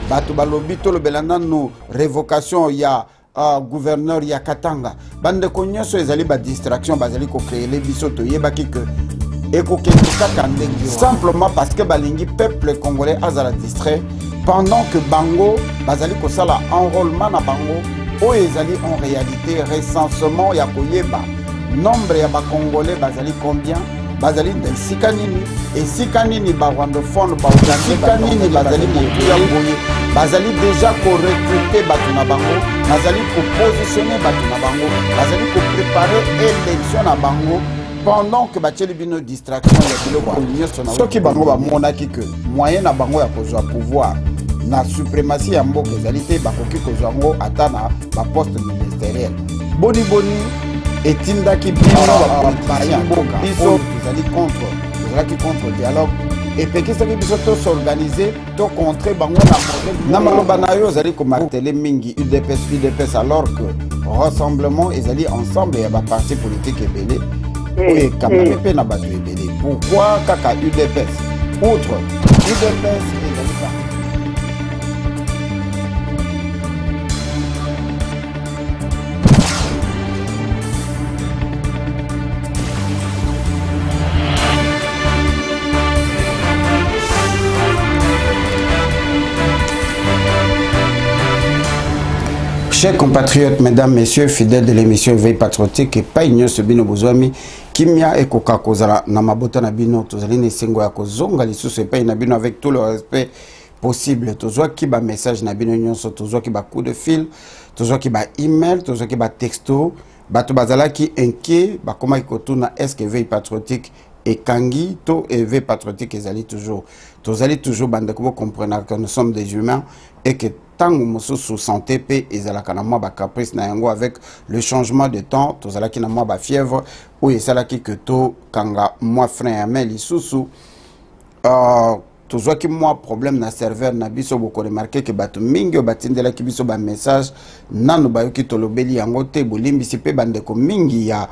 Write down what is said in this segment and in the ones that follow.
bato balobi to lobelanda no révocation ya gouverneur ya Katanga bande ko nyonso ezali ba distraction bazali ko créer les biso to yebaki que simplement parce que balingi peuple congolais azala distrait pendant que bango bazali ko sala enrôlement na bango o ezali en réalité recensement ya koyeba nombre ya ba congolais bazali combien bazali de sikanini et sikanini ba rwandophone ba sikanini bazali motuya boye bazali déjà ko recruter bato na bango bazali ko positionner bato na bango bazali ko préparer élection na bango pendant que bateli bino distraction ya biloko nyonso na soki bango bamonaki que moyen na bango ya kozwa pouvoir na suprématie ya mboka ezali te bakoki kozwa ngo ata na baposte ministériel boni boni etindaki bino bapoliticien mboka biso tozali contre dialogue epekisaki biso tosorganize tocontre bango na maloba na yo ozali komartele mingi UDPS alors que rassemblement ezali ensemble ya baparti politique ebele oyo ekamami mpe na bato ebele pourquoi kaka UDPS outre UDPS ezali pa Chers compatriotes, mesdames, messieurs, fidèles de l'émission Éveil Patriotique, et pas ignorant ce bino bozwami, kimia et koka kozala na mabota na bino, tozali ne sengo ya kozonga lisusu et pas na bino avec tout le respect possible. Tozwa ki ba message na bino nyonso, tozwa ki ba coup de fil, tozwa ki ba email, tozwa ki ba texto, bato bazala ki inquiet, ba koma ikotuna est-ce que Éveil Patriotique et Kangi, to Éveil Patriotique ezali toujours. Tozali toujours bande ko comprendre que nous sommes des humains et que tango mosusu santé pe ezalaka na mwa ba caprice na yango avec le changement de temps tozalaki na mwa ba fièvre ou ezalaki que to kanga mwa frein ya mail lisusu tozwaki mwa problème na serveur na biso boko remarquer que bato mingi batindelaki biso ba message nanu bayoki tolobeli yango te bolimbisi pe bandeko mingi ya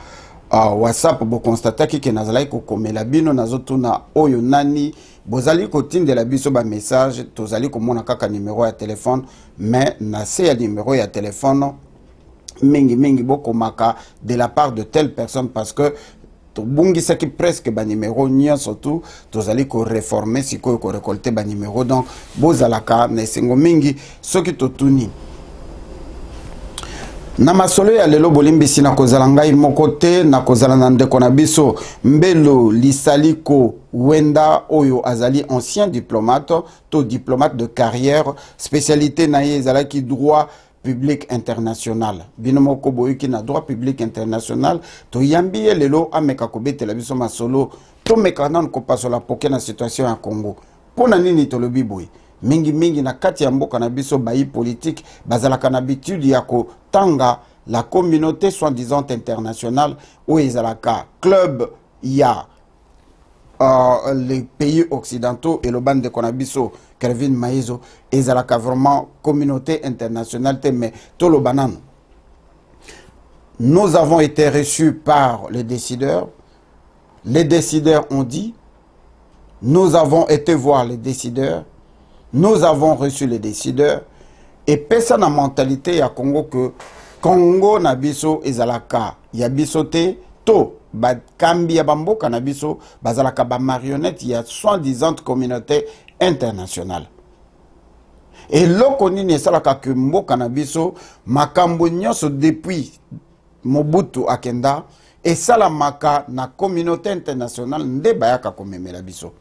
WhatsApp bo constataki que nazalaki kokomela bino nazotuna oyo nani bozali kotindela biso ba message tozali komona kaka numéro ya téléphone mais na se ya numéro ya téléphone mingi bokomaka de la part de telle personne parce que tobungisaki presque ba numéro nyonso tout tozali ko réformer sikoyo ko récolter ba numéro donc bozalaka na esengo mingi soki totuni na masolo ya lelo bolimbisi na kozala ngai moko te na kozala na ndeko na biso Mbelo Lisaliko Wenda oyo azali ancien diplomate to diplomate de carrière spécialité na ye ezalaki droit public international bino moko boyiki na droit public international to yambi lelo ameka kobetela biso masolo to meka nan ko pasola poke na situation ya Congo pona nini to lobi boy mingi na kati ya mboka na biso bayi politique bazalaka na habitude ya ko tanga la communauté soi-disant internationale ou ezalaka club ya les pays occidentaux et le bande de Konabiso Kelvin Maïzo ezalaka vraiment communauté internationale mais tolo banane. Nous avons été reçus par les décideurs ont dit, nous avons été voir les décideurs, nous avons reçu les décideurs et pesa na mentalité ya Congo que Congo na biso ezalaka ya biso te to ba kambi ya bamboka na biso bazalaka ba marionnette ya soi-disant communauté internationale et loko nini esalaka ke mboka na biso makambo nyonso depuis Mobutu akenda esalamaka na communauté internationale nde bayaka komemela biso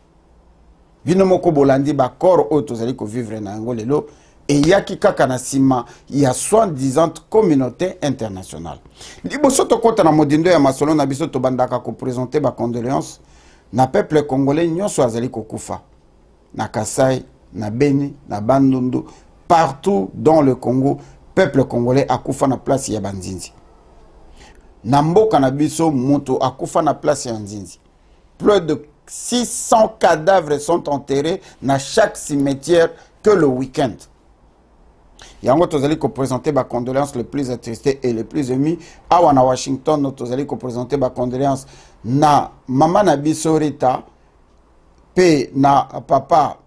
bino moko bolandi ba corps oyo tozali ko vivre na yango lelo et yaki kaka na sima ya soi-disant communauté internationale liboso tokota na modindo ya masolo na biso tobandaka ko présenter ba condoléances na peuple congolais nyonso azali kokufa na Kasai na Beni na Bandundu partout dans le Congo peuple congolais akufa na place ya Banzinzi na mboka na biso moto akufa na place ya Nzinzi plus de 600 cadavres sont enterrés dans chaque cimetière que le week-end. Yango tozali ko présenter ba condoléances les plus attristés et les plus émus à Washington tozali ko présenter ba condoléances na mama na biso Rita pe na papa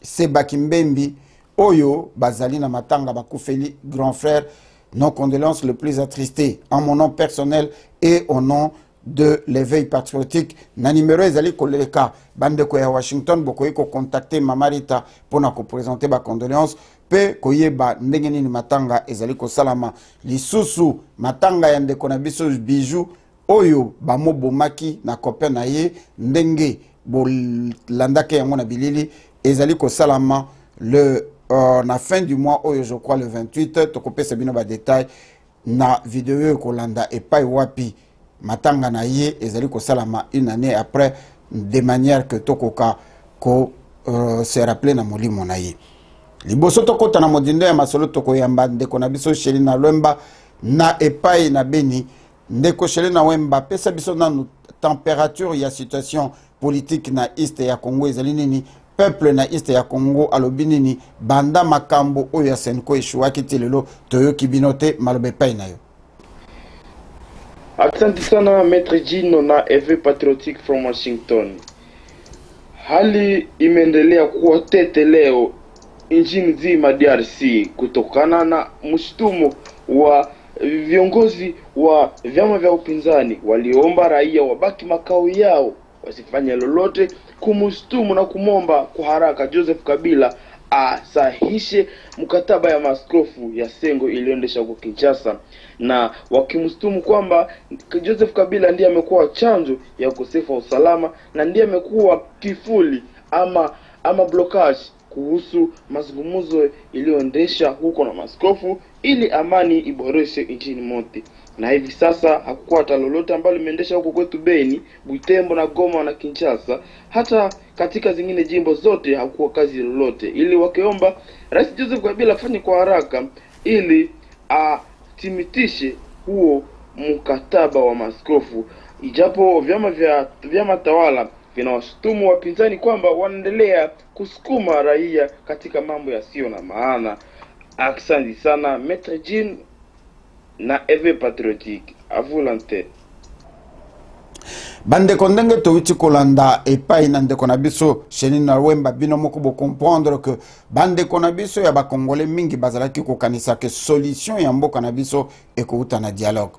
Seba Kimbembi, Oyo, Bazali na Matanga, Bakoufeli, grand frère, nos condoléances le plus attristées, en mon nom personnel et au nom de l'éveil patriotique. Na numéro ezali koleka bande ko ya Washington bokoyi ko contacter Mamarita pour na ko présenter ba condoléances pe koyeba ndenge nini matanga ezali ko salama lisusu matanga ya ndeko na biso bijou oyo ba mobomaki na copain na ye ndenge bolandake yango na bilili ezali ko salama le na fin du mois oyo je crois le 28 tokopé sabino ba détail na vidéo ko landa et pas wapi matanga na ye ezali ko salama une année après de manière que tokoka ko se rappeler na molimo na ye liboso tokota na modindo ya masolo tokoyamba ndeko na biso Sheli na Lwemba na epai na Beni ndeko Sheli na Wemba pesa biso na température ya situation politique na East ya Congo ezali nini peuple na East ya Congo alobi nini banda makambo oyo ya Senko eshuaki telelo toyoki binote malobe pai na yo. Asante sana Maître Gino na EV Patriotic from Washington. Hali imeendelea kuwa tete leo nchini nzima DRC kutokana na mshtumo wa viongozi wa vyama vya upinzani waliomba raia wabaki makao yao wasifanye lolote kumshtumu na kumomba kwa haraka Joseph Kabila asahishe mkataba ya maaskofu ya Sengo iliyoendesha kwa Kinshasa, na wakimstumu kwamba Joseph Kabila ndiye amekuwa chanzo ya ukosefu wa usalama na ndiye amekuwa kifuli ama blockage kuhusu mazungumzo iliyoendesha huko na maaskofu ili amani iboreshe nchini mote. Na hivi sasa hakukuwa hata lolote ambalo limeendesha huko kwetu Beni, Butembo na Goma na Kinshasa. Hata katika zingine jimbo zote hakukuwa kazi lolote, ili wakiomba Rais Joseph Kabila afanye kwa haraka ili atimitishe huo mkataba wa maaskofu, ijapo vyama tawala vinawashutumu wapinzani kwamba wanaendelea kusukuma raia katika mambo yasiyo na maana. Asante sana Maître Jean na EV Patriotic avulante. Bande kondenge to kolanda epai na ndeko na biso Sheli na Lwemba bino moko bo comprendre que bande konabiso ya ba congolais mingi bazalaki ko kanisa que solution ya mboka na biso ekouta na dialogue.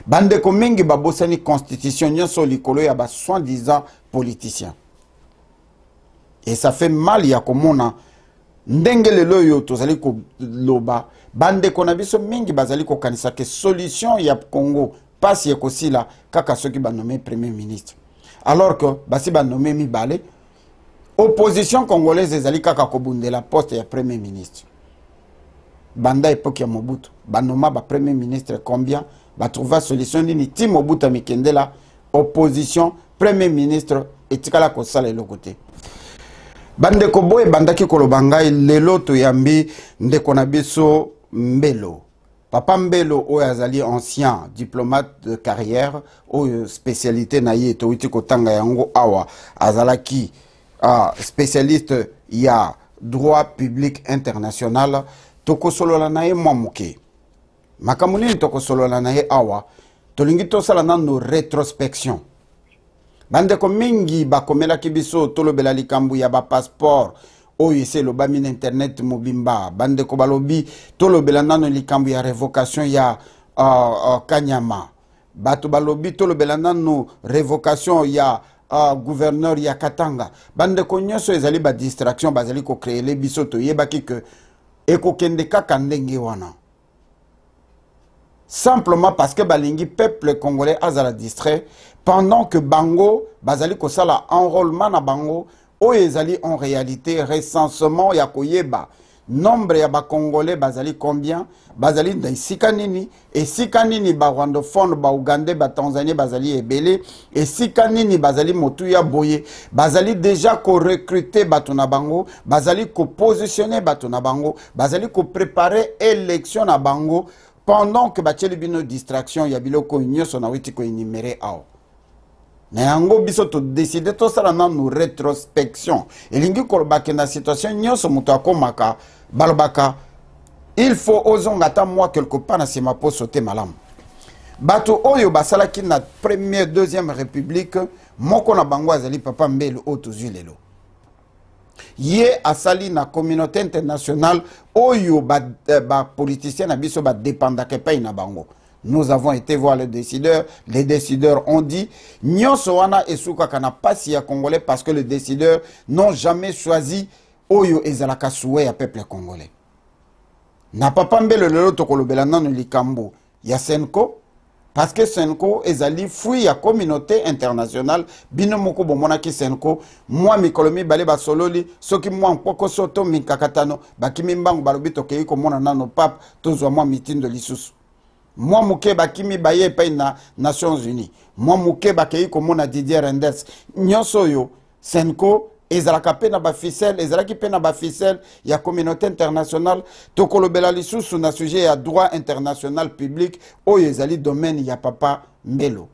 Bande ko mingi babosani constitution nyonso likolo ya ba soi-disant politiciens. Et ça fait mal ya komona ndenge lelo yo tozali ko loba bande konabiso mingi bazali ko kanisa que solution ya Congo passe ya kosila kaka soki ba nommé premier ministre, alors que basi ba nommé mibale opposition congolaise ezali kaka kobundela poste ya premier ministre. Banda époque ya Mobutu ba nomma ba premier ministre combien ba trouver solution nini ti Mobutu mikendela opposition premier ministre etikala kosala elokote. Bande koboye bandaki kolobangai lelo to yambi ndeko na biso Mbelo. Papa Mbelo oyo azali ancien diplomate de carrière oyo spécialité na ye to witi kotanga yango awa azalaki spécialiste ya droit public international tokosolola na ye mwa moke makambo nini tokosolola na ye awa tolingi tosala nano rétrospection. Bandeko mingi bakomelaki biso tolobela likambo ya ba passeport oyo ese lobami na internet mobimba. Bandeko balobi tolobela nano likambo ya révocation ya Kanyama. Bato balobi tolobela nano révocation ya gouverneur ya Katanga. Bandeko nyonso ezali ba distraction bazali ko créer les biso to yebaki que ekokende kaka ndenge wana. Simplement parce que balingi peuple congolais azala distrait pendant que bango bazali kosala enrôlement na bango oyo ezali en réalité recensement ya koyeba nombre ya ba congolais bazali combien bazali na esika nini ba rwandophone ba ougandais ba tanzanien bazali ebele esika nini bazali motu ya boye bazali déjà ko recruter bato na bango bazali ko positionner bato na bango bazali ko préparer élection na bango pendant que bacheli bino distraction ya biloko nyonso na witi ko énumérer ao. Na yango biso to décider to sala na nous rétrospection. Elingi kolobaki na situation nyonso muto akomaka balobaka il faut ozongata moi quelque part na sima po sauter malam. Bato oyo basalaki na première deuxième république moko na bango azali Papa Mbelo o tozwi lelo. Yé asali na communauté internationale oyo ba politicien na biso ba dépendake pa ina bango. Nous avons été voir les décideurs ont dit nyonso wana esuka kana pasi ya congolais parce que les décideurs n'ont jamais choisi oyo ezalaka souhait ya peuple congolais. Na papa mbele lelo tokolobela nanu likambo ya Senko parce que Senko ezali fruit ya communauté internationale bino moko bomona ki Senko moi mikolomi bale basololi soki moi mpoko soto mikakatano bakimi mbangu balobi tokei komona nano pape tozwa moi mitindo lisusu moi muke bakimi baye pa na Nations Unies moi muke bakei komona Didier Reynders nyonso yo Senko ezalaka pe na ba ficelle ezalaki pe na ba ficelle ya communauté internationale tokolobela lisusu na sujet ya droit international public oyo ezali domaine ya papa Mbelo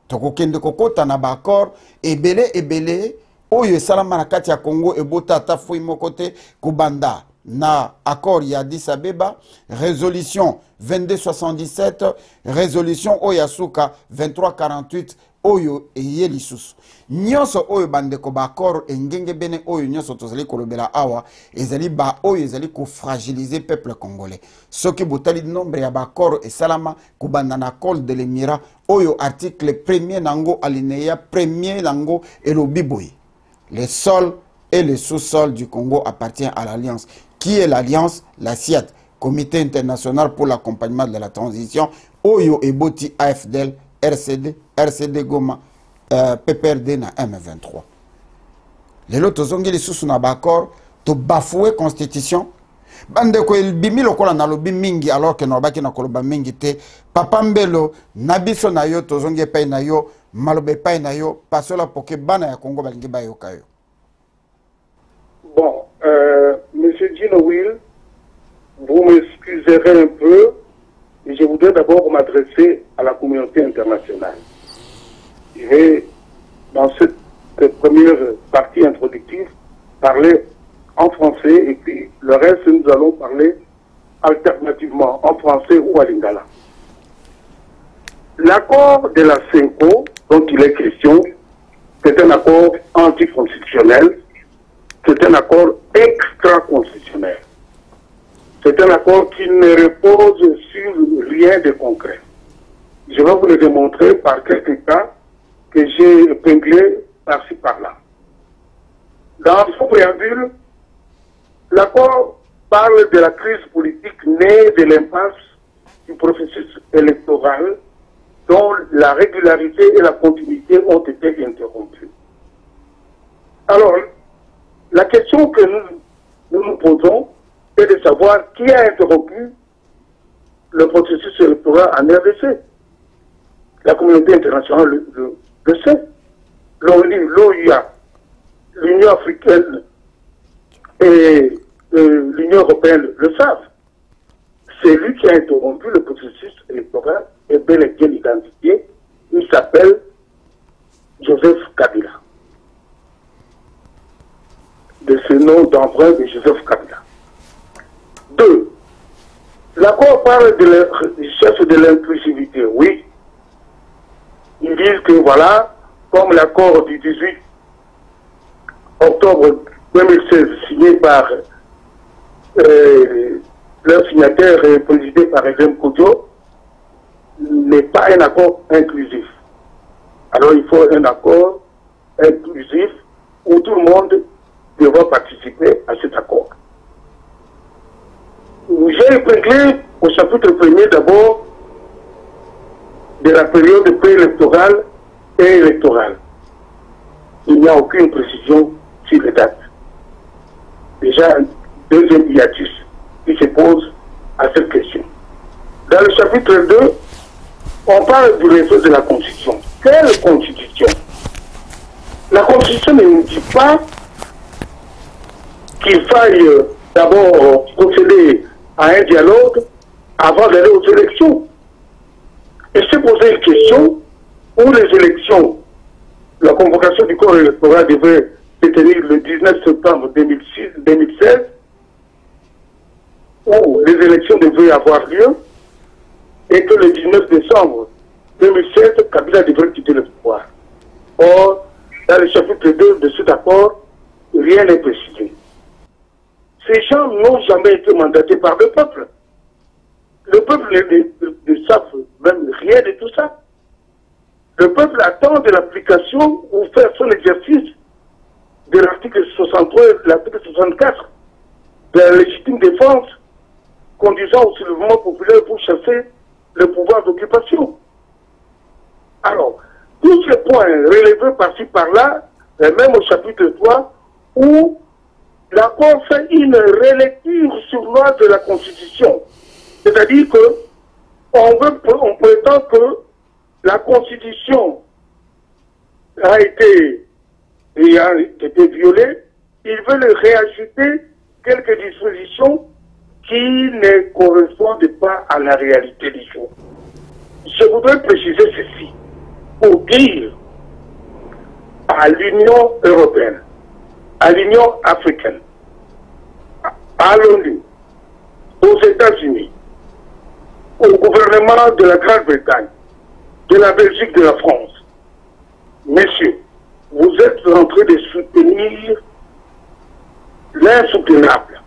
tokokende kokota na ba accord ebele oyo esalama na kati ya Congo ebota ata fui moko te kubanda na accord ya Addis Abeba résolution 2277 résolution oyasuka 2348 oyo eye lisusu nyonso oyo bandeko ba accord engenge bene oyo nyonso tozali kolobela awa ezali ba oyo ezali ko fragiliser peuple congolais soki botali nombre ya ba accord esalama kubanda na accord de l'Émirat oyo article 1er nango alinéa 1er nango elobi boye les sols et le sous-sol du Congo appartient à l'alliance qui est l'alliance la CIAT Comité international pour l'accompagnement de la transition oyo eboti AFDL RCD Goma, PPRD na M23. Les autres zongi les sous na bakor to bafouer constitution. Bande ko el bimi lokola na lobi mingi alors que no baki na koloba mingi te. Papa Mbelo nabiso na yo to zongi pay na yo malobe pay na yo pasola poke bana ya Congo balingi ba yo kayo. Bon, monsieur Gino Will, vous m'excuserez un peu. Et je voudrais d'abord m'adresser à la communauté internationale. Je vais, dans cette première partie introductive, parler en français et puis le reste, nous allons parler alternativement en français ou à lingala. L'accord de la CENCO, dont il est question, c'est un accord anticonstitutionnel, c'est un accord extra-constitutionnel. C'est un accord qui ne repose sur rien de concret. Je vais vous le démontrer par quelques cas que j'ai épinglés par-ci par-là. Dans son préambule, l'accord parle de la crise politique née de l'impasse du processus électoral dont la régularité et la continuité ont été interrompues. Alors, la question que nous posons, c'est de savoir qui a interrompu le processus électoral en RDC. La communauté internationale le sait. L'OUA, l'Union africaine et l'Union européenne le savent. C'est lui qui a interrompu le processus électoral et bel et bien identifié. Il s'appelle Joseph Kabila. De ce nom d'emprunt de Joseph Kabila. 2. L'accord parle de la recherche de l'inclusivité. Oui. Ils disent que voilà, comme l'accord du 18 octobre 2016 signé par leur signataire présidé par Edem Kodjo, n'est pas un accord inclusif. Alors il faut un accord inclusif où tout le monde devra participer à cet accord. J'ai épinglé au chapitre 1er d'abord de la période préélectorale et électorale. Il n'y a aucune précision sur les dates. Déjà, un deuxième hiatus qui se pose à cette question. Dans le chapitre 2, on parle du réseau de la Constitution. Quelle Constitution? La Constitution ne nous dit pas qu'il faille d'abord procéder à un dialogue avant d'aller aux élections. Et se poser une question où les élections, la convocation du corps électoral devait se tenir le 19 septembre 2016, où les élections devaient avoir lieu, et que le 19 décembre 2016, Kabila devrait quitter le pouvoir. Or, dans le chapitre 2 de cet accord, rien n'est précisé. Ces gens n'ont jamais été mandatés par le peuple. Le peuple ne savent même rien de tout ça. Le peuple attend de l'application ou faire son exercice de l'article 63 et de l'article 64 de la légitime défense conduisant au soulèvement populaire pour chasser le pouvoir d'occupation. Alors, tous ces points relevés par-ci par-là, et même au chapitre 3, où l'accord fait une relecture sur loi de la Constitution. C'est-à-dire que on prétend que la Constitution a été violée. Ils veulent réajouter quelques dispositions qui ne correspondent pas à la réalité des choses. Je voudrais préciser ceci pour dire à l'Union européenne, à l'Union africaine, à l'ONU, aux États-Unis, au gouvernement de la Grande-Bretagne, de la Belgique, de la France. Messieurs, vous êtes en train de soutenir l'insoutenable.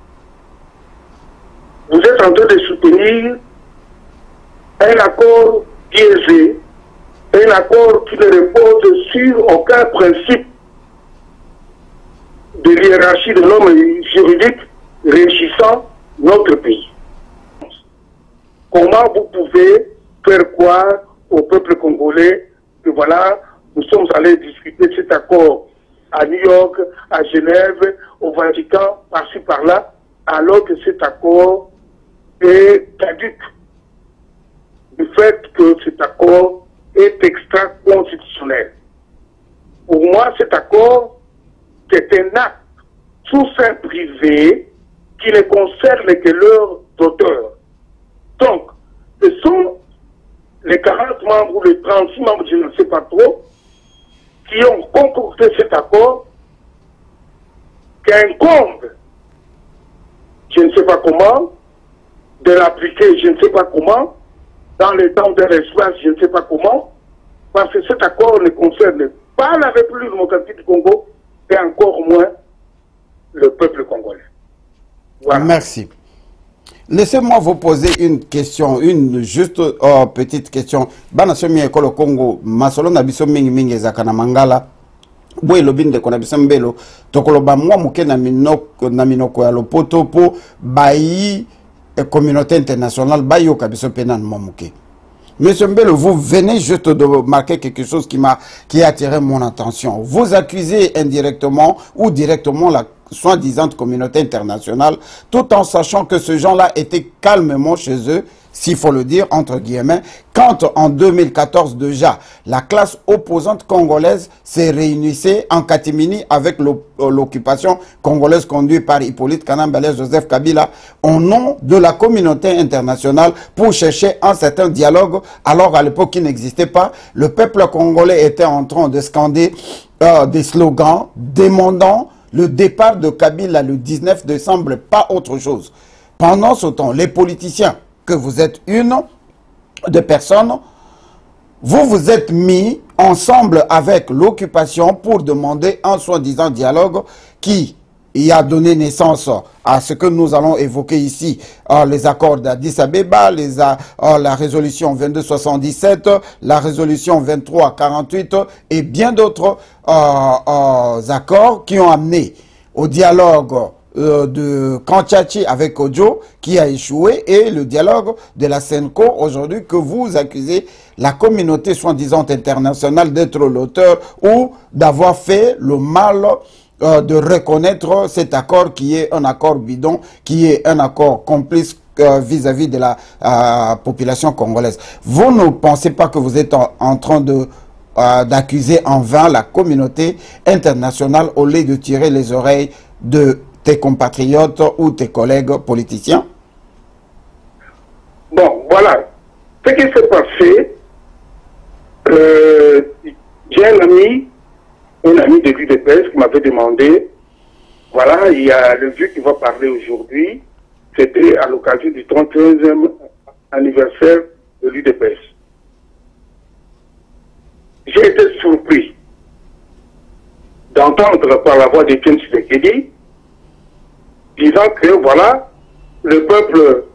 Vous êtes en train de soutenir un accord biaisé, un accord qui ne repose sur aucun principe de hiérarchie de l'homme juridique régissant notre pays. Comment vous pouvez faire croire au peuple congolais que voilà, nous sommes allés discuter de cet accord à New York, à Genève, au Vatican, par-ci par-là, alors que cet accord est caduc du fait que cet accord est extra-constitutionnel. Pour moi, cet accord, c'est un acte sous sein privé qui ne concerne que leurs auteurs. Donc, ce sont les 40 membres ou les 36 membres, je ne sais pas trop, qui ont concocté cet accord qui incombe, je ne sais pas comment, de l'appliquer, je ne sais pas comment, dans les temps de l'espace, je ne sais pas comment, parce que cet accord ne concerne pas la République démocratique du Congo et encore moins le peuple congolais. Voilà. Merci. Laissez-moi vous poser une question, une juste petite question. Bana somi ekolo Congo, masolo na biso mingi mingi ezakana mangala. Boye lobinde kona biso mbelo, tokolo ba mwa muke na minoko ya lopoto po bayi communauté internationale bayo kabiso penan mwa muke. Monsieur Mbelo, vous venez juste de marquer quelque chose qui a attiré mon attention. Vous accusez indirectement ou directement la soi-disant communauté internationale, tout en sachant que ce gens-là étaient calmement chez eux, s'il faut le dire, entre guillemets, quand en 2014 déjà, la classe opposante congolaise s'est réunissée en catimini avec l'occupation congolaise conduite par Hippolyte Kanambala Joseph Kabila au nom de la communauté internationale pour chercher un certain dialogue, alors à l'époque il n'existait pas. Le peuple congolais était en train de scander des slogans demandant le départ de Kabila le 19 décembre, pas autre chose. Pendant ce temps, les politiciens, que vous êtes une des personnes, vous vous êtes mis ensemble avec l'occupation pour demander un soi-disant dialogue qui y a donné naissance à ce que nous allons évoquer ici, les accords d'Addis Abeba, la résolution 2277, la résolution 2348 et bien d'autres accords qui ont amené au dialogue de Kanchachi avec Ojo qui a échoué et le dialogue de la Senko aujourd'hui que vous accusez la communauté soi-disant internationale d'être l'auteur ou d'avoir fait le mal de reconnaître cet accord qui est un accord bidon, qui est un accord complice vis-à-vis de la population congolaise. Vous ne pensez pas que vous êtes en train d'accuser en vain la communauté internationale au lieu de tirer les oreilles de tes compatriotes ou tes collègues politiciens? Bon, voilà. Ce qui s'est passé, j'ai un ami de l'UDPS qui m'avait demandé, voilà, il y a le vieux qui va parler aujourd'hui, c'était à l'occasion du 31e anniversaire de l'UDPS. J'ai été surpris d'entendre par la voix d'Étienne Tshisekedi, disant que voilà, le peuple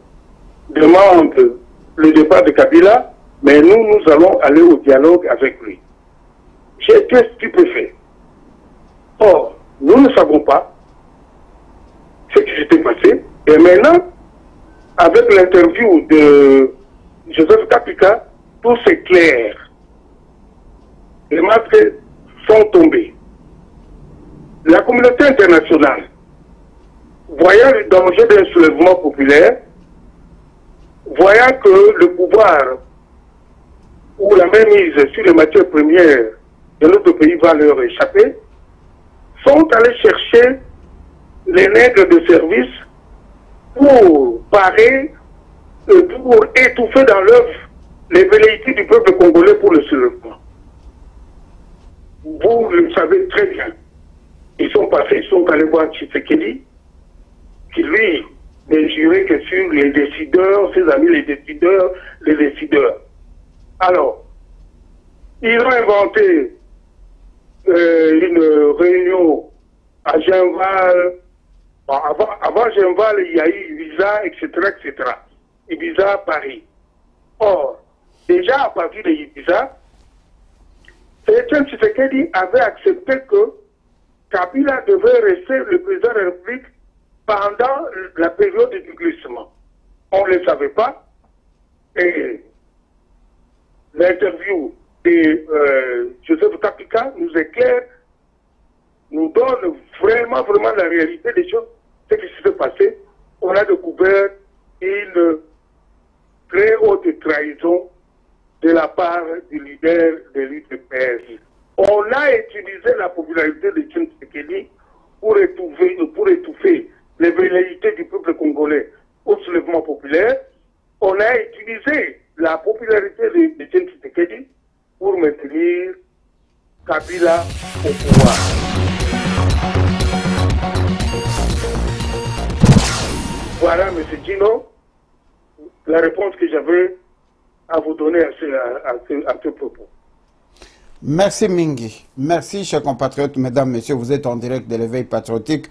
demande le départ de Kabila, mais nous allons aller au dialogue avec lui. J'ai été stupéfait. Or, nous ne savons pas ce qui s'était passé. Et maintenant, avec l'interview de Joseph Kapika, tout s'éclaire. Les masques sont tombés. La communauté internationale, voyant le danger d'un soulèvement populaire, voyant que le pouvoir ou la mainmise sur les matières premières de notre pays va leur échapper, sont allés chercher les nègres de service pour parer, pour étouffer dans l'œuvre les velléités du peuple congolais pour le soulèvement. Vous le savez très bien. Ils sont passés, ils sont allés voir Tshisekedi, qui lui n'est juré que sur les décideurs, ses amis les décideurs. Alors, ils ont inventé une réunion à Genval. Bon, avant Genval, il y a eu Ibiza, etc., etc. Ibiza, Paris. Or, déjà à partir de Ibiza, Etienne Tshisekedi avait accepté que Kabila devait rester le président de la République pendant la période du glissement. On ne le savait pas. Et l'interview de Joseph Kapika nous éclaire, nous donne vraiment la réalité des choses, ce qui s'est passé. On a découvert une très haute trahison de la part du leader de l'UDPS. On a utilisé la popularité de Etienne Tshisekedi pour étouffer les velléités du peuple congolais au soulèvement populaire. On a utilisé la popularité de Etienne Tshisekedi pour maintenir Kabila au pouvoir. Voilà, M. Dino, la réponse que j'avais à vous donner à ce propos. Merci Mingi. Merci, chers compatriotes, mesdames, messieurs, vous êtes en direct de l'éveil patriotique.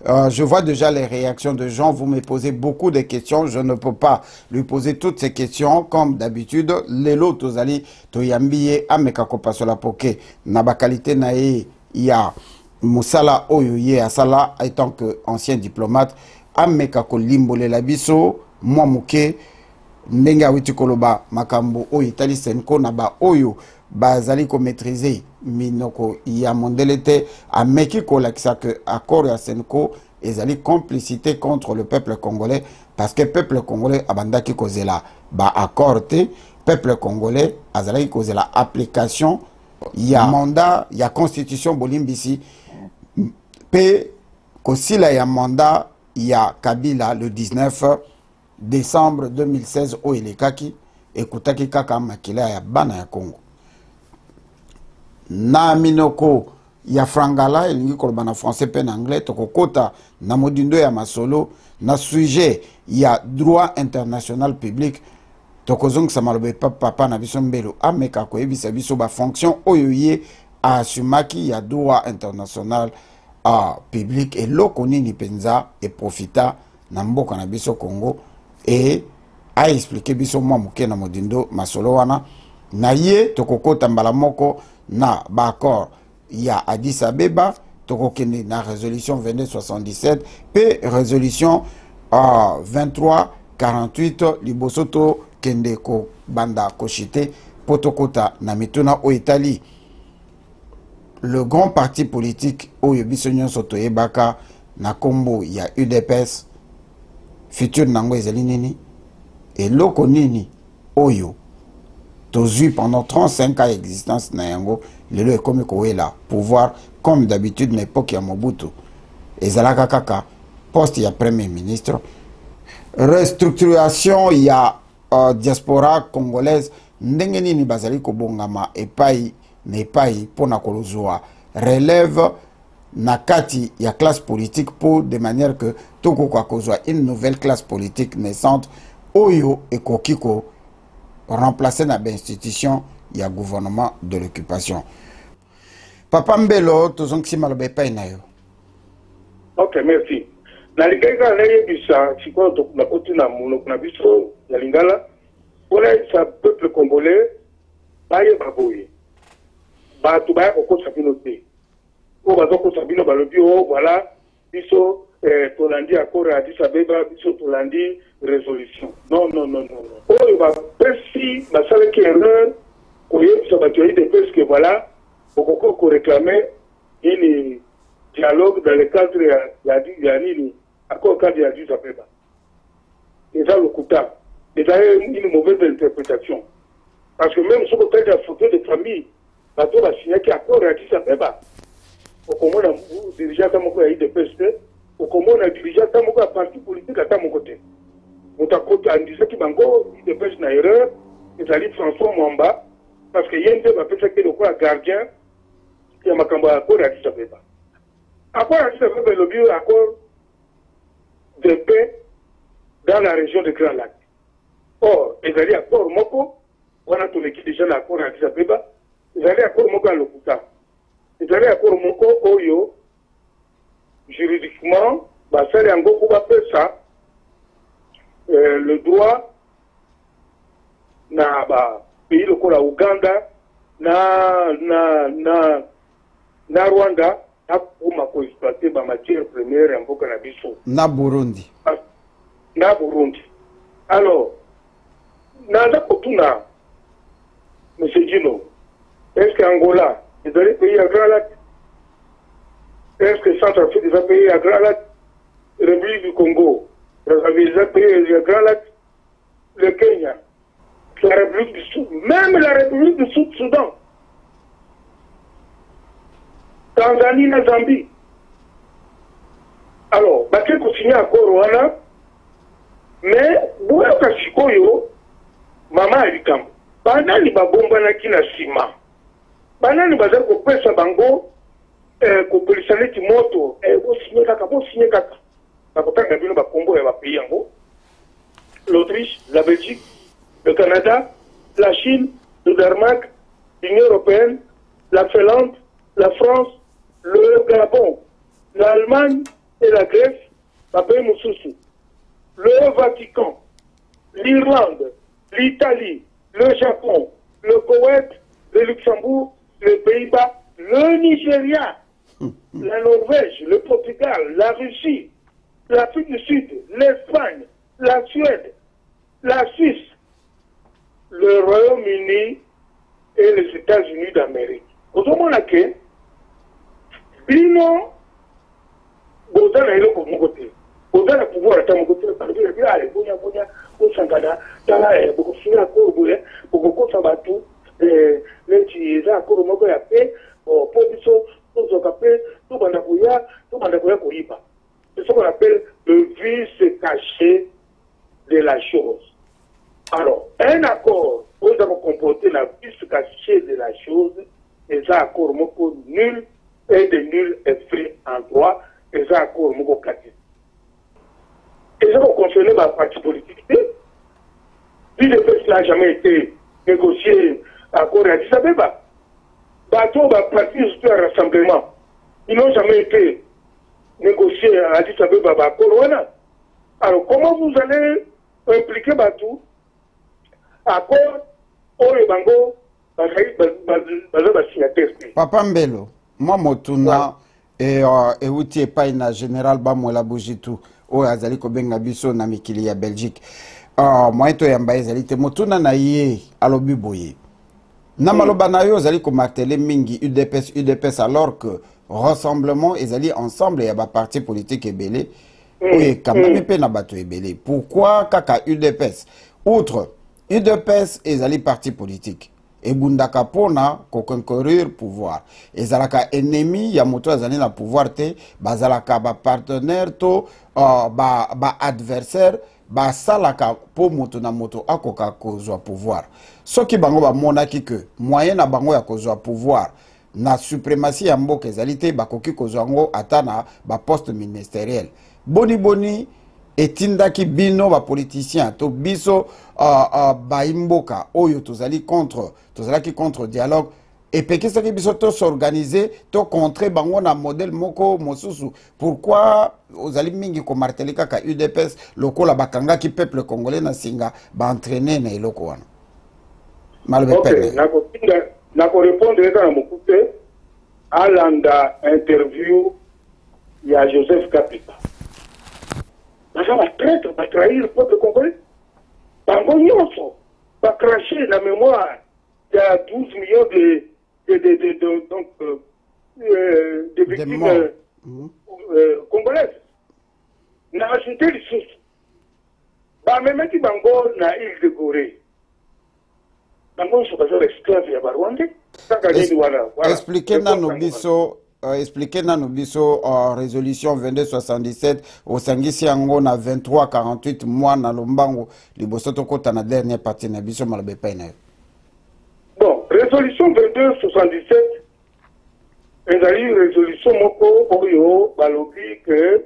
Je vois déjà les réactions de gens. Vous me posez beaucoup de questions. Je ne peux pas lui poser toutes ces questions. Comme d'habitude, Lelo Tozali, Toyambiye, Amekako Pasola Poke, Nabakalite Nae, ya Moussala Oyoye Asala, étant que ancien diplomate, Amekako Limbole Labiso, Mouamouke, Nenga Witikoloba, Makambo, Oyitali Senko, Naba Oyo, Bazali ko maîtriser Minoko, ya Mondelete, Ameki Kolakisa que accord ya Senko, ezali complicité contre le peuple congolais, parce que le peuple congolais abandaki kozela ba accord te, peuple congolais azali kozela application, ya mandat, ya constitution bolimbisi, pe kosila ya mandat, ya Kabila le 19 décembre 2016 au Elekaki, ekutaki kaka makila ya bana ya Congo. Na minoko ya frangala elingi koloba na français pe na anglais tokokota na modindo ya masolo na sujet ya droit international public tokozongisa maloba papa na biso mbelo ameka koyebisa biso ba fonction oyo ye asumaki ya droit international public eloko nini penza e profita na mboka na biso Congo et a expliqué biso mwa muke na modindo masolo wana na ye tokokota mbala moko na bakor ya Addis Abeba tokokende na résolution 2277 pe résolution 2348 libosoto kende ko banda koshite potokota na mituna o Italie le grand parti politique oyo biso nyonso toyebaka na kombo ya UDPS futur nango ezali nini eloko nini oyo tozui pendant 35 ans d'existence na yango lelo ekomi kowela pouvoir comme d'habitude na époque ya Mobutu ezalaka kaka poste ya premier ministre restructuration ya diaspora congolaise ndenge nini bazali kobongama epai na epai pona kolozwa relève na kati ya classe politique pour de manière que tokoka kozwa une nouvelle classe politique naissante oyo ekokiko remplacer na institution ya gouvernement de l'occupation. Papa Mbelo, tozonksi malobe pa inayo. Ok, merci. Na lingala na yebisa siko to na koti na muno na biso ya lingala. Ona sa peuple congolais baye baboye. Ba to ba ko sabino te. Ko ba ko sabino balobi o voilà biso tolandi accord à Addis Abeba biso tolandi résolution. Non non non non. O ba pesi ba sala ki erreur ko yebisa ba toyi de parce que voilà beaucoup réclamer une dialogue dans le cadre de l'accord cadre de Addis Abeba. Et ça, le coup d'âme. Et ça, une mauvaise interprétation. Parce que même si on fait des photos de famille, on va signer qu'il y a accord à Addis Abeba. Au comment on a dirigé à mon côté de PST, au comment on a dirigé à mon côté parti politique à mon côté. On a dit qu'il y a un PST une erreur, et ça dit François Mwamba, parce qu'il y a un peu de gardien. Il y a un accord à Addis Abeba. Accord à Addis Abeba, le accord de paix dans la région de Grand Lac. Or, il y a accord Moko, on a tout l'équipe déjà l'accord à Addis Abeba, il y a accord Moko à Lokuta. Il y a accord Moko Oyo, juridiquement, ça y a un gros ça, le droit, na pays le la Ouganda, na Rwanda akuma ko exploiter ba matière première en boka na biso na Burundi alors naza kotuna monsieur Dino est-ce que Angola est un pays à Grand Lac, est-ce que Centrafrique est un pays à Grand Lac, République du Congo est un pays à Grand Lac, le Kenya, la République du Sud, même la République du Sud-Soudan, Tanzanie na Zambie. Alors, bah quel signé accord wana, mais boya kasikoyo mama alikambo. Banani babomba na kina sima. Banani baza ko pesa bango ko polisane ti moto bo signé kaka. Ba kotanga bino ba kombo ya ba pays yango. L'Autriche, la Belgique, le Canada, la Chine, le Danemark, l'Union européenne, la Finlande, la France, le Gabon, l'Allemagne et la Grèce, le Vatican, l'Irlande, l'Italie, le Japon, le Koweït, le Luxembourg, les Pays-Bas, le Nigeria, la Norvège, le Portugal, la Russie, l'Afrique du Sud, l'Espagne, la Suède, la Suisse, le Royaume-Uni et les États-Unis d'Amérique. Autrement dit, Bino, Bozana est là pour mon côté. Bozana pouvoir être à mon côté. Parce que je allez, Bonia, Sangada, Tala, beaucoup de signes à Courboulé, beaucoup de Sabatou, les petits accords au Mogoya Pé, au Pobiso, tout capé, tout Bandaboya, Koyiba. C'est ce qu'on appelle le vice caché de la chose. Alors, un accord, vous avez comporté la vice caché de la chose, et ça accord Moko nul, et de nul effet en droit, et ça accord Moko Kati. Et ça, vous concernez ma partie politique. L'UDPS n'a jamais été négocié accord à Addis Abeba. Bateau va partir sur un rassemblement. Ils n'ont jamais été négociés à Addis Abeba accord. Alors, comment vous allez impliquer Bateau accord au Bango? Papa Mbelo, moi motuna et outi epai na général Bamwela Bujitu o azali ko benga biso na mikili ya Belgique. Moi to yamba ezali te motuna na ye alobi boye. Na maloba na yo azali ko marteler mingi UDPS alors que rassemblement ezali ensemble ya ba parti politique ebele et quand même pe na bato ebele. Pourquoi kaka UDPS outre UDPS ezali parti politique et bundaka pona ko concourir pouvoir ezalaka ennemi ya moto azali na pouvoir te bazalaka ba partenaire to ba adversaire ba salaka po moto na moto akoka kozwa pouvoir soki bango ba monaki que moyen na bango ya kozwa pouvoir na suprématie ya mboka ezali te bakoki kozwa ngo atana ba poste ministériel boni etindaki bino ba politicien to biso ba imboka oyo tozalaki contre dialogue et pekisaki biso to s'organiser to contrer bango na modèle moko mosusu. Pourquoi ozali mingi ko marteler kaka UDPS lokola bakanga ki peuple congolais na singa ba entraîner na eloko wana? Ok, nako répondre dans mon côté à l'anda interview il y a Joseph Kabila. Ça va traître, va trahir le peuple congolais. Bango nyonso va cracher la mémoire. Il y a 12 millions de victimes congolaises. Na ajouté les sources. Bah même qui bango na île de Gorée. Bango sont pas esclaves ya Rwandais. Expliquez na biso résolution 2277 au sangisi yango na 2348 mois na lombango liboso tokota na dernière partie na biso malobe pa na. Bon, résolution 2277 ezali résolution moko oyo balobi que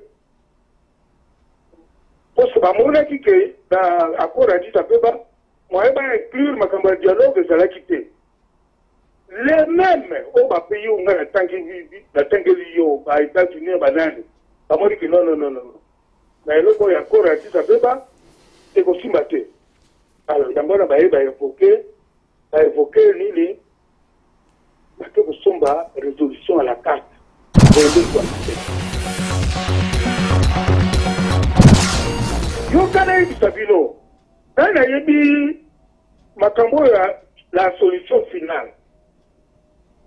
parce que bamona ki ke na accord a dit apeba moi ba inclure makambo ya dialogue ezalaki te. Les mêmes au pays où on a tangi yo à États-Unis banane ba dit que non na eloko ya accord a dit apeba et ko simbate. Alors yambona ba évoquer nini parce que somba résolution à la carte. Yo kana yi sabino. Na yebi makambo ya la solution finale.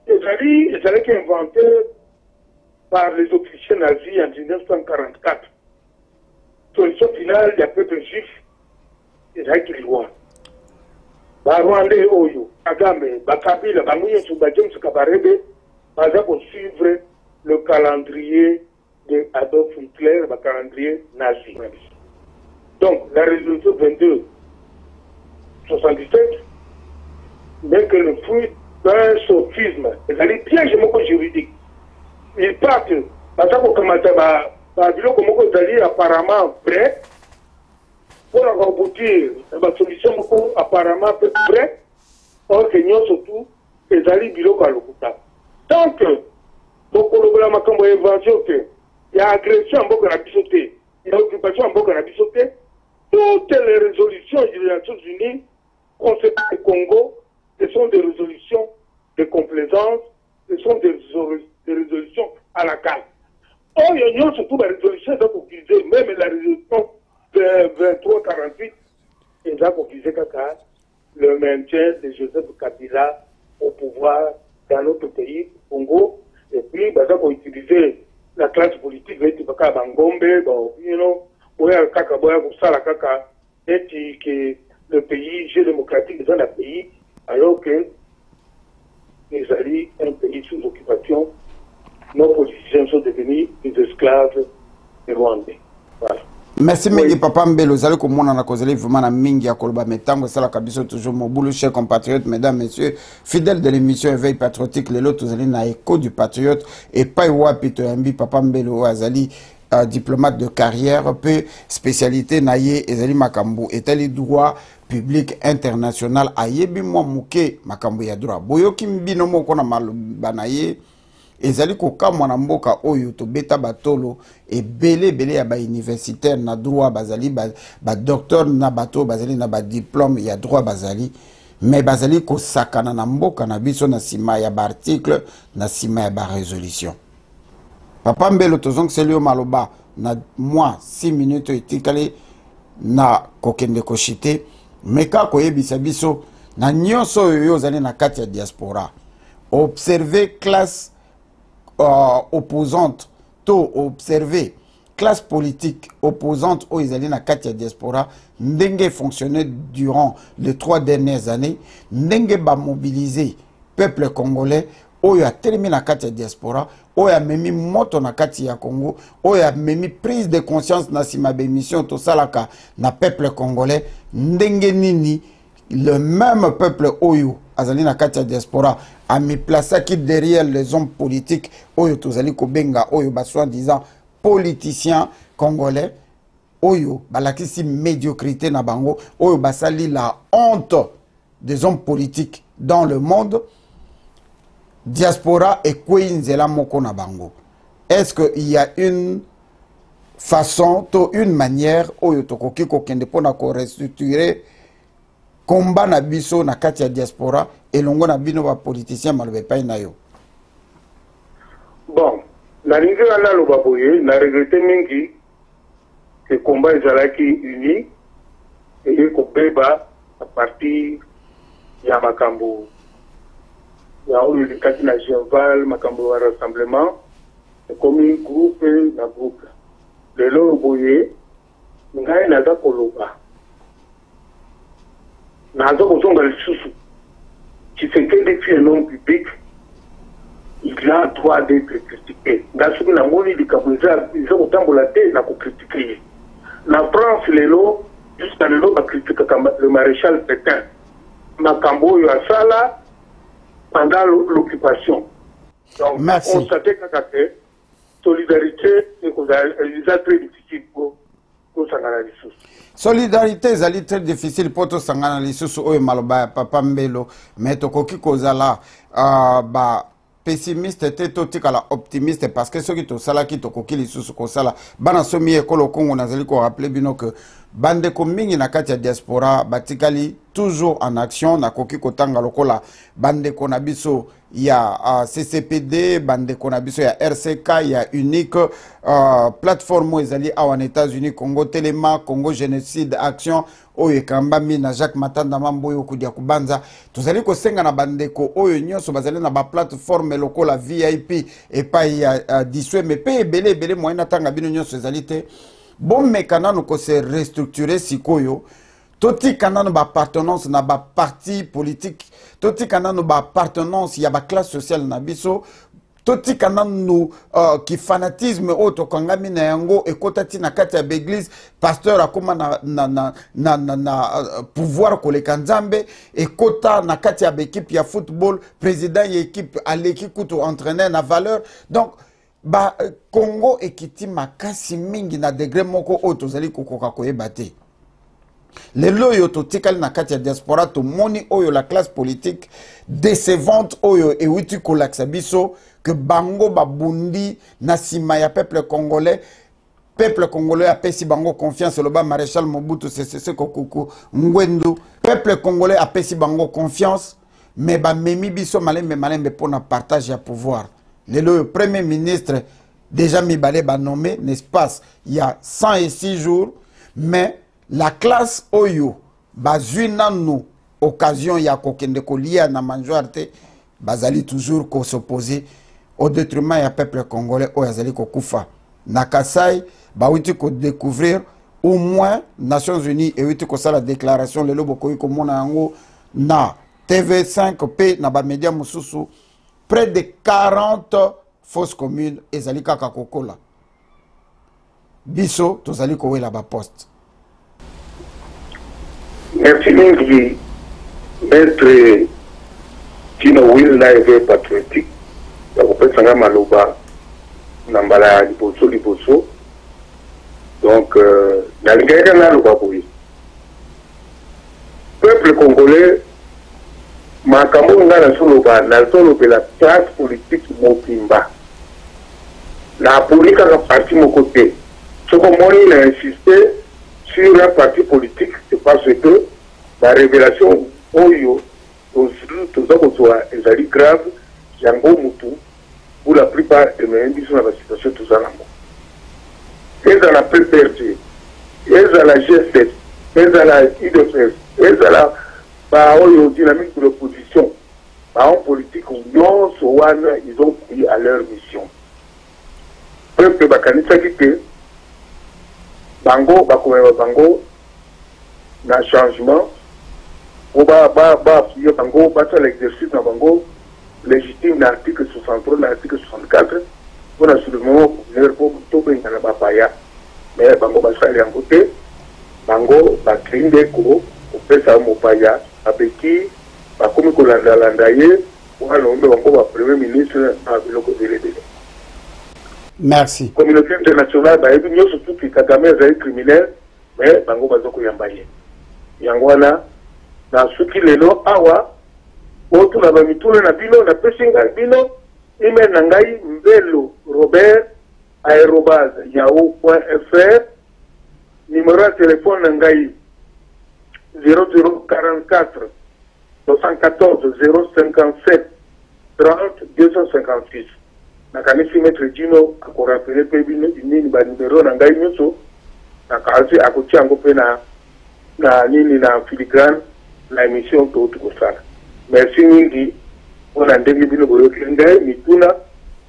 C'est qui inventé par les Autrichiens nazis en 1944. Solution finale, il y a peuple juif, c'est qui loin. Rwandais Oyo, Kagame, Bakabila, Bangouye Soubadim, Kabarebe, pour suivre le calendrier de Adolf Hitler, le calendrier nazi. Donc, la résolution 2277 n'est que le fruit d'un sophisme. C'est-à-dire piège juridique. Il part que, parce que apparemment vrai, pour aboutir à la solution apparemment vrai, or que nous surtout, les alliés biloko à l'okuta. Tant que, beaucoup de la makambo évasion que, il y a agression en beaucoup de la bisoté, il y a occupation en beaucoup de la bisoté, toutes les résolutions des Nations Unies concernant le Congo, ce sont des résolutions de complaisance, ce sont des résolutions à la carte. Or, il y a surtout la résolution pour utiliser, même la résolution de 2348, ils ont utilisé le maintien de Joseph Kabila au pouvoir dans notre pays, Congo, et puis ils ont utilisé la classe politique, que le pays, jeu démocratique dans le pays, alors que les alliés, un pays sous occupation, nos politiciens sont devenus des esclaves des Rwandais. Voilà. Merci mingi papa Mbelo zali ko mona na kozeli vraiment na mingi ya koloba metango sala kabiso toujours mobulu chers compatriotes mesdames messieurs fidèles de l'émission Éveil patriotique lelo tozali na écho du patriote et pas wapi to yambi papa Mbelo azali diplomate de carrière peu spécialité na ye ezali makambo etali droit public international ayebi mwa muke makambo ya droit boyoki mbino moko na maloba na ye ezali kokamwa na mboka oyo tobeta batolo ebele ya ba universitaire na droit bazali ba docteur na bato bazali na ba diplôme ya droit bazali mais bazali kosakana na mboka na biso na sima ya ba article na sima ya ba résolution. Papa Mbelo tozong selio maloba na moi 6 minutes etikali na kokende koshite meka koyebisa biso na nyonso oyo zali na kati ya diaspora observer classe opposante to observer classe politique opposante aux Israéliens na kati ya diaspora ndenge fonctionné durant les 3 dernières années ndenge ba mobiliser peuple congolais oyo a terminé na kati ya diaspora oyo a memi moto na kati ya Congo oyo a memi prise de conscience na sima ba émission to salaka na peuple congolais ndenge nini le même peuple oyo azali na kati ya diaspora a mis place qui derrière les hommes politiques oyo tozali kobenga oyo ba soi-disant politiciens congolais oyo balakisi médiocrité na bango oyo basali la honte des hommes politiques dans le monde diaspora et Kweinzela Moko na bango. Est-ce qu'il y a une façon, une manière où yotokoki kokende pona ko restructurer combat na biso na kati ya diaspora et longo na bino ba politicien malobe pa na yo? Bon, na ringa na lo baboye na regretter mingi que combat ezalaki uni et ko beba à partir ya makambo ya oyo likati na Jean-Val makambo wa rassemblement comme un groupe na groupe lelo boye ngai naza koloba naza kozonga lisusu Tshisekedi est un homme public, il a droit d'être critiqué. Dans ce que la moni du Kabouza, ils ont autant de la tête à critiquer. La France, les lots, jusqu'à le lot, a critiqué le maréchal Pétain. Makambo Yassala pendant l'occupation. Donc, merci. On s'attend à la solidarité, c'est très difficile pour s'en aller sous. Solidarité est très difficile pour tout sangana lisusu oyo maloba papa mbelo mais tokoki kozala ba pessimiste te totikala optimiste parce que ceux qui to sala ki tokoki lisusu kosala bana somi ekolo Congo nazali ko rappeler bino que bande ko mingi na kati ya diaspora batikali toujours en action na koki kotanga lokola bande ko na biso ya CCPD bande ko na biso ya RCK ya unique plateforme ezali en États-Unis Congo Telema Congo Génocide Action oyo kambami na Jacques Matanda mamboyo kudia kubanza tozali ko senga na bande ko oyo nyonso bazali na ba plateforme lokola VIP et pas ya diswe mais pe belé moyena tanga bino nyonso ezali te bon mekana nous ko se restructurer sikoyo toti kanano ba appartenance na ba parti politique toti kanano ba appartenance ya ba classe sociale na biso toti kanano ki fanatisme auto kangami na yango ekotati na kati ya l'église pasteur akoma na pouvoir koleka nzambe ekota na kati ya équipe ya football président ya équipe aleki kutu entraîneur na valeur donc ba Congo ekiti makasi mingi na degré moko auto zali kokoka koyeba te. Les loyo to tikali na kati ya diaspora to moni oyo la classe politique décevante oyo e witi kolaksa biso que bango babundi na sima ya peuple congolais a pesi bango confiance le bas maréchal Mobutu Sese Koko Ngwendu peuple congolais a pesi bango confiance mais ba memi biso malembe pona partage ya pouvoir le premier ministre déjà mibale ba nommé n'est-ce pas il y a 106 jours mais la classe oyo bazwina nous occasion ya kokende kolia na majorité bazali toujours ko s'opposer au détriment ya peuple congolais oyo azali kokufa na Kasai ba witi ko découvrir au moins Nations Unies et witi ko sala déclaration le lobo ko mona yango na TV5 p na ba média mususu près de 40 fausses communes ezali kaka kokola biso tozali ko wela ba poste. Merci Mingi, maître Tino Will Naïve patriotique, la représentant Maloba, Nambala Liboso. Donc, dans le Gaïda Naloba Boui. Peuple congolais, Makambo Ngana Soloba, Nalsolobe la classe politique Mokimba. La politique a parti mon côté. Ce qu'on a insisté sur un parti politique, c'est parce que la révélation Oyo, tout ça est grave, Jango Moutou, pour la plupart des membres sont dans la situation tout ça. Ils ont la PPRD, ils ont la G7, ils ont la IDFS, ils ont la dynamique de l'opposition. En politique, ils ont pris à leur mission. Peuple Bakanisa Kike, Bango, Bango, na changement, on va Bango, battre l'exercice dans Bango, légitime l'article 63, l'article 64, on a sur le moment pour tout bien dans la Bapaya, mais Bango va se faire en côté, Bango va créer des cours, on fait ça au Mopaya, avec qui, comme on l'a landaillé, on a nommé Bango premier ministre à l'Ocodélé. Merci. Communauté internationale, il y a surtout que Kagame est criminel, mais Bango Bazoko Yambaye. Yangwana, dans ce qui est là, Awa, botu na bamituna na bino na pesinga bino email na ngai mbelo robert@yahoo.fr. Numéro de téléphone na ngai 0044 74 057 30 256. Nakanisi Maître Dino akorapele pe bino nini ba numéro na ngai nyonso nakasi akotia yango pe na nini na filigrane la émission to kosala. Merci mingi mpona ndenge bino boyoki ngai mituna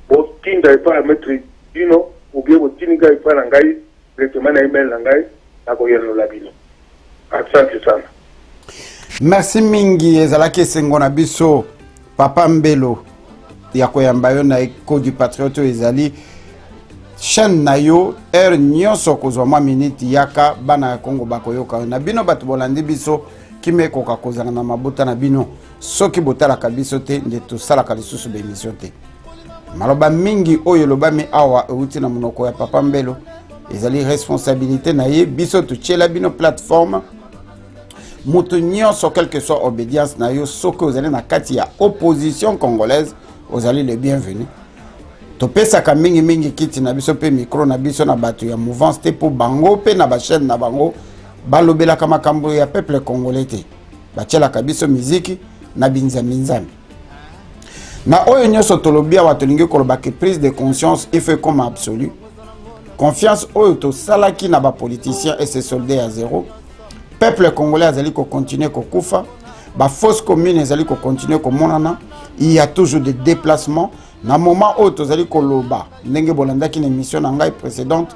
botinda epa Maître Dino ou bien botininga epa na ngai directement na email na ngai nakoyanola bino. Asante sana. Merci mingi ezalaki esengo na biso Papa Mbelo ya koyamba yo na Eco du Patriote ezali chaîne na yo heure nyonso kozwa mwa minute yaka bana ya Kongo bakoyoka na bino bato bolandi biso kimekoka kozala na mabota na bino soki botalaka biso te nde tosalaka lisusu bemission te maloba mingi oyo lobami awa euti na monoko ya Papa Mbelo ezali responsabilité na ye biso totiela bino plateforme moto nyonso quelle que soit obédience na yo soki ozali na kati ya opposition congolaise ozali le bienvenu topesaka mingi kiti na biso pe micro na biso na bato ya mouvance te po bango pe na ba chaîne na bango balobelaka makambo ya peuple congolais te batielaka biso miziki na binzambi na oyo nyonso tolobia wa tolingi koloba ke prise de conscience il fait comme absolu confiance oyo tosalaki na ba politiciens et ses soldats à zéro peuple congolais azali ko continuer ko kufa ba fausse commune azali ko continuer ko monana il y a toujours des déplacements na moment où tozali ko loba ndenge bolandaki na émission na ngai précédente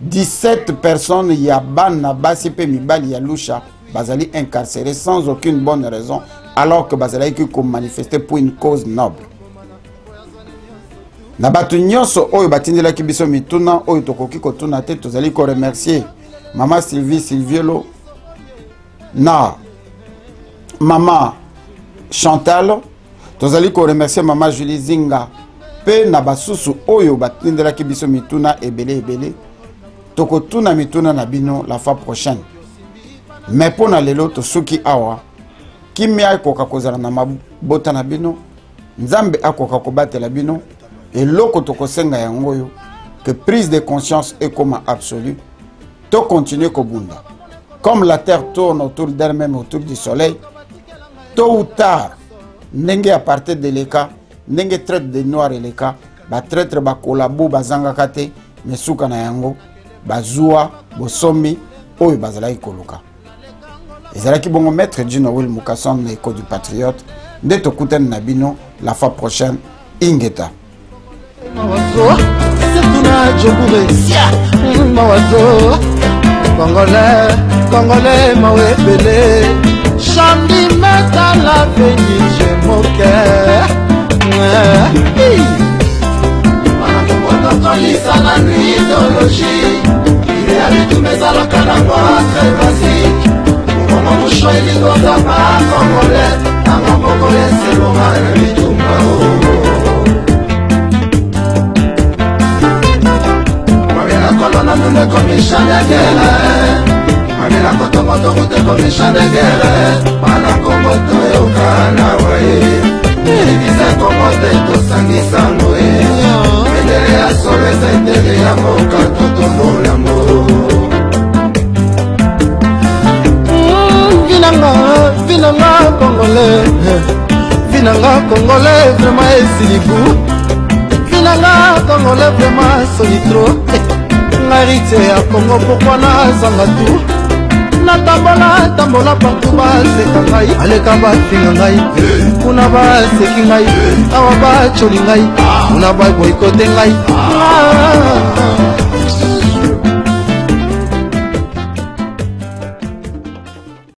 17 personnes ya bana basi pe mibali ya lusha bazali incarcérés sans aucune bonne raison alors que bazali ko manifester pour une cause noble na batu nyonso oyo batindelaki biso mituna oyo tokoki ko tuna te tozali ko remercier Maman Sylvie Sylvielo, na Maman Chantal, tozali ko remercier Maman Julie Zinga, pe na basusu oyo batindela ki biso mituna ebele, toko tuna mituna na bino la fois prochaine. Mais pour na lelo tosuki awa, kimi akoka kozala na mabota na bino, nzambe akoka kobatela bino, et loko toko senga yangoyo, que prise de conscience est comme absolue. To continue Kobunda. Comme la terre tourne autour d'elle-même, autour du soleil, tôt ou tard, n'enge à partir de l'eka, n'enge traite de noir et l'eka, ba traite ba kolabo bazanga kate, mesuka na yango, bazua, bosomi, oyo bazala ikoluka. Ezalaki bongo maître Dino Will Mukason na Eco du Patriote, nde tokuten na bino la fois prochaine, ingeta. Congolais, mawebele Chandi meta la venue, j'ai mon cœur la nuit idéologie il est allé tous mes alakana très basique comment mon choix il est dans ta main congolais à mon congolais c'est le mal du tout Kolona commission de guerre Mamela kotomoto kute commission de guerre Mana komoto yokana wae Nilibize komote tosangisa ngoe Mendele ya sole sendele ya moka totomo lambo Vinanga Congolais vraiment esilibu Vinanga Congolais vraiment solitro Narite ya Congo pourquoi nazanga tout natambola partout baseka ngai aleka bafinga ngai kuna baseki ngai awa bacoli ngai kuna baboykote ngai